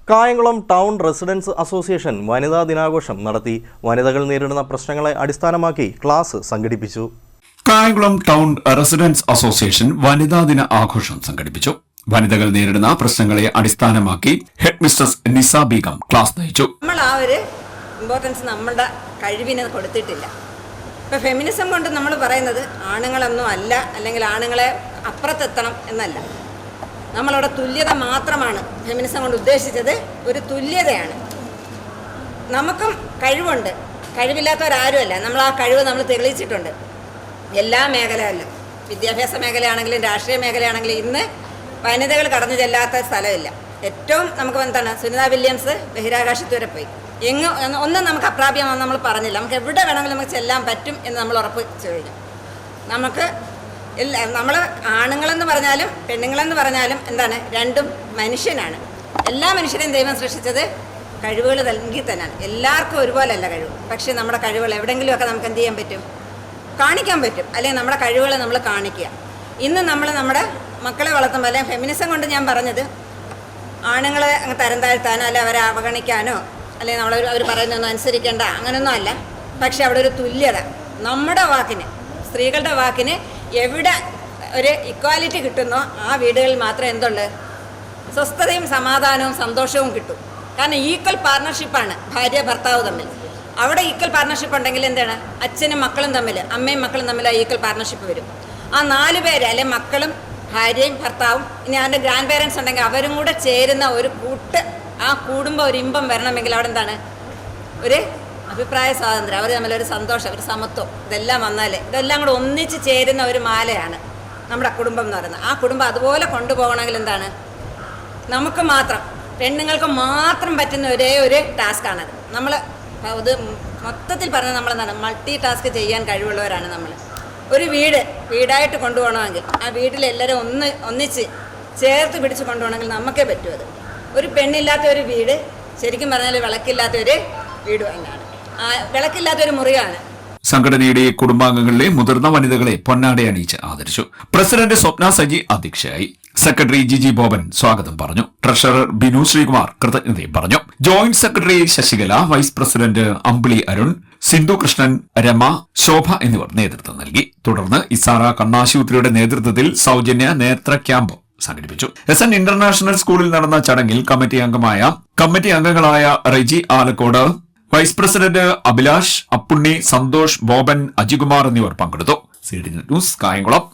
Kayamkulam town residence association വനിതാ ദിനാഘോഷം നടത്തി. വനിതകൾ നേരിടുന്ന പ്രശ്നങ്ങളെ അടിസ്ഥാനമാക്കി ക്ലാസ് സംഘടിപ്പിച്ചു. കായംകുളം ടൗൺ റെസിഡൻസ് അസോസിയേഷൻ വനിതാ ദിന ആഘോഷം സംഘടിപ്പിച്ചു. വനിതകൾ നേരിടുന്ന പ്രശ്നങ്ങളെ അടിസ്ഥാനമാക്കി ഹെഡ് മിസ്ട്രസ് നിസ ബീഗം ക്ലാസ് നയിച്ചു. നമ്മൾ ആ ഒരു ഇമ്പോർട്ടൻസ് നമ്മുടെ കഴിവിന് കൊടുത്തിട്ടില്ല. ഇപ്പൊ ഫെമിനിസം കൊണ്ട് നമ്മൾ പറയുന്നത് ആണുങ്ങളൊന്നും അല്ല, അല്ലെങ്കിൽ ആണുങ്ങളെ അപ്പുറത്തെത്തണം എന്നല്ല. നമ്മളവിടെ തുല്യത മാത്രമാണ് ഫെമിനിസം കൊണ്ട് ഉദ്ദേശിച്ചത്. ഒരു തുല്യതയാണ്. നമുക്കും കഴിവുണ്ട്, കഴിവില്ലാത്തവരാരുമല്ല. നമ്മൾ ആ കഴിവ് നമ്മൾ തെളിയിച്ചിട്ടുണ്ട്. എല്ലാ മേഖലയിലും, വിദ്യാഭ്യാസ മേഖലയാണെങ്കിലും രാഷ്ട്രീയ മേഖലയാണെങ്കിലും ഇന്ന് വനിതകൾ കടന്നു ചെല്ലാത്ത സ്ഥലമില്ല. ഏറ്റവും നമുക്ക് എന്താണ്, സുനിത വില്യംസ് ബഹിരാകാശത്ത് വരെ പോയി. ഒന്നും നമുക്ക് അപ്രാപ്യമാണെന്ന് നമ്മൾ പറഞ്ഞില്ല. നമുക്ക് എവിടെ വേണമെങ്കിലും നമുക്ക് ചെല്ലാൻ പറ്റും എന്ന് നമ്മൾ ഉറപ്പിച്ചു കഴിഞ്ഞു. നമുക്ക് നമ്മൾ ആണുങ്ങളെന്ന് പറഞ്ഞാലും പെണ്ണുങ്ങളെന്ന് പറഞ്ഞാലും എന്താണ്, രണ്ടും മനുഷ്യനാണ്. എല്ലാ മനുഷ്യരെയും ദൈവം സൃഷ്ടിച്ചത് കഴിവുകൾ നൽകി തന്നെയാണ്. എല്ലാവർക്കും ഒരുപോലെയല്ല കഴിവ്. പക്ഷേ നമ്മുടെ കഴിവുകൾ എവിടെയെങ്കിലുമൊക്കെ നമുക്ക് എന്ത് ചെയ്യാൻ പറ്റും, കാണിക്കാൻ പറ്റും. അല്ലെങ്കിൽ നമ്മുടെ കഴിവുകൾ നമ്മൾ കാണിക്കുക. ഇന്ന് നമ്മൾ നമ്മുടെ മക്കളെ വളർത്തുമ്പോൾ, അല്ലെങ്കിൽ ഫെമിനിസം കൊണ്ട് ഞാൻ പറഞ്ഞത് ആണുങ്ങളെ അങ്ങ് തരം താഴ്ത്താനോ അല്ലെ അവരെ അവഗണിക്കാനോ അല്ലെങ്കിൽ അവർ പറയുന്നതൊന്നും അനുസരിക്കേണ്ട അങ്ങനെയൊന്നും അല്ല. പക്ഷെ അവിടെ ഒരു തുല്യത, നമ്മുടെ വാക്കിന്, സ്ത്രീകളുടെ വാക്കിന് എവിടെ ഒരു ഇക്വാലിറ്റി കിട്ടുന്നോ ആ വീടുകളിൽ മാത്രമേ എന്തുണ്ട്, സ്വസ്ഥതയും സമാധാനവും സന്തോഷവും കിട്ടും. കാരണം ഈക്വൽ പാർട്ണർഷിപ്പാണ് ഭാര്യ ഭർത്താവ് തമ്മിൽ. അവിടെ ഈക്വൽ പാർട്ണർഷിപ്പ് ഉണ്ടെങ്കിൽ എന്താണ്, അച്ഛനും മക്കളും തമ്മിൽ, അമ്മയും മക്കളും തമ്മിൽ ആ ഈക്വൽ പാർട്ണർഷിപ്പ് വരും. ആ 4 പേര്, അല്ലെങ്കിൽ മക്കളും ഭാര്യയും ഭർത്താവും, ഇനി അവൻ്റെ ഗ്രാൻഡ് പേരൻസ് ഉണ്ടെങ്കിൽ അവരും കൂടെ ചേരുന്ന ഒരു കൂട്ട്, ആ കൂടുമ്പോൾ ഒരു ഇമ്പം വരണമെങ്കിൽ അവിടെ എന്താണ്, ഒരു അഭിപ്രായ സ്വാതന്ത്ര്യം, അവർ തമ്മിലൊരു സന്തോഷം, ഒരു സമത്വം, ഇതെല്ലാം വന്നാലേ ഇതെല്ലാം കൂടെ ഒന്നിച്ച് ചേരുന്ന ഒരു മാലയാണ് നമ്മുടെ കുടുംബം എന്ന് പറയുന്നത്. ആ കുടുംബം അതുപോലെ കൊണ്ടുപോകണമെങ്കിൽ എന്താണ്, നമുക്ക് മാത്രം, പെണ്ണുങ്ങൾക്ക് മാത്രം പറ്റുന്ന ഒരേ ഒരു ടാസ്ക്കാണത്. നമ്മൾ ഇത് മൊത്തത്തിൽ പറഞ്ഞാൽ നമ്മളെന്താണ്, മൾട്ടി ടാസ്ക് ചെയ്യാൻ കഴിവുള്ളവരാണ് നമ്മൾ. ഒരു വീടായിട്ട് കൊണ്ടുപോകണമെങ്കിൽ ആ വീട്ടിലെല്ലാവരും ഒന്നിച്ച് ചേർത്ത് പിടിച്ച് കൊണ്ടുപോകണമെങ്കിൽ നമുക്കേ പറ്റൂ. അത് ഒരു പെണ്ണില്ലാത്ത ഒരു വീട് ശരിക്കും പറഞ്ഞാൽ വിളക്കില്ലാത്ത ഒരു വീട് തന്നെയാണ്, വിളക്കില്ലാത്തൊരു മുറിയാണ്. സംഘടനയുടെ കുടുംബാംഗങ്ങളിലെ മുതിർന്ന വനിതകളെ പൊന്നാട അണിയിച്ച് ആദരിച്ചു. പ്രസിഡന്റ് സ്വപ്ന സജി അധ്യക്ഷയായി. സെക്രട്ടറി ജിജി ബോബൻ സ്വാഗതം പറഞ്ഞു. ട്രഷറർ ബിനു ശ്രീകുമാർ കൃതജ്ഞതയും പറഞ്ഞു. Joint secretary Sasikala, vice president Ambili Arun, Sindhu Krishnan, Rama, Shobha എന്നിവർ നേതൃത്വം നൽകി. തുടർന്ന് ഇസാറ കണ്ണാശുപത്രിയുടെ നേതൃത്വത്തിൽ സൗജന്യ നേത്ര ക്യാമ്പ് സംഘടിപ്പിച്ചു. SN ഇന്റർനാഷണൽ സ്കൂളിൽ നടന്ന ചടങ്ങിൽ കമ്മിറ്റി അംഗങ്ങളായ റെജി ആലക്കോട്, വൈസ് പ്രസിഡന്റ് അഭിലാഷ്, അപ്പുണ്ണി, സന്തോഷ്, ബോബൻ, അജികുമാർ എന്നിവർ പങ്കെടുത്തു. CDN news Kayamkulam.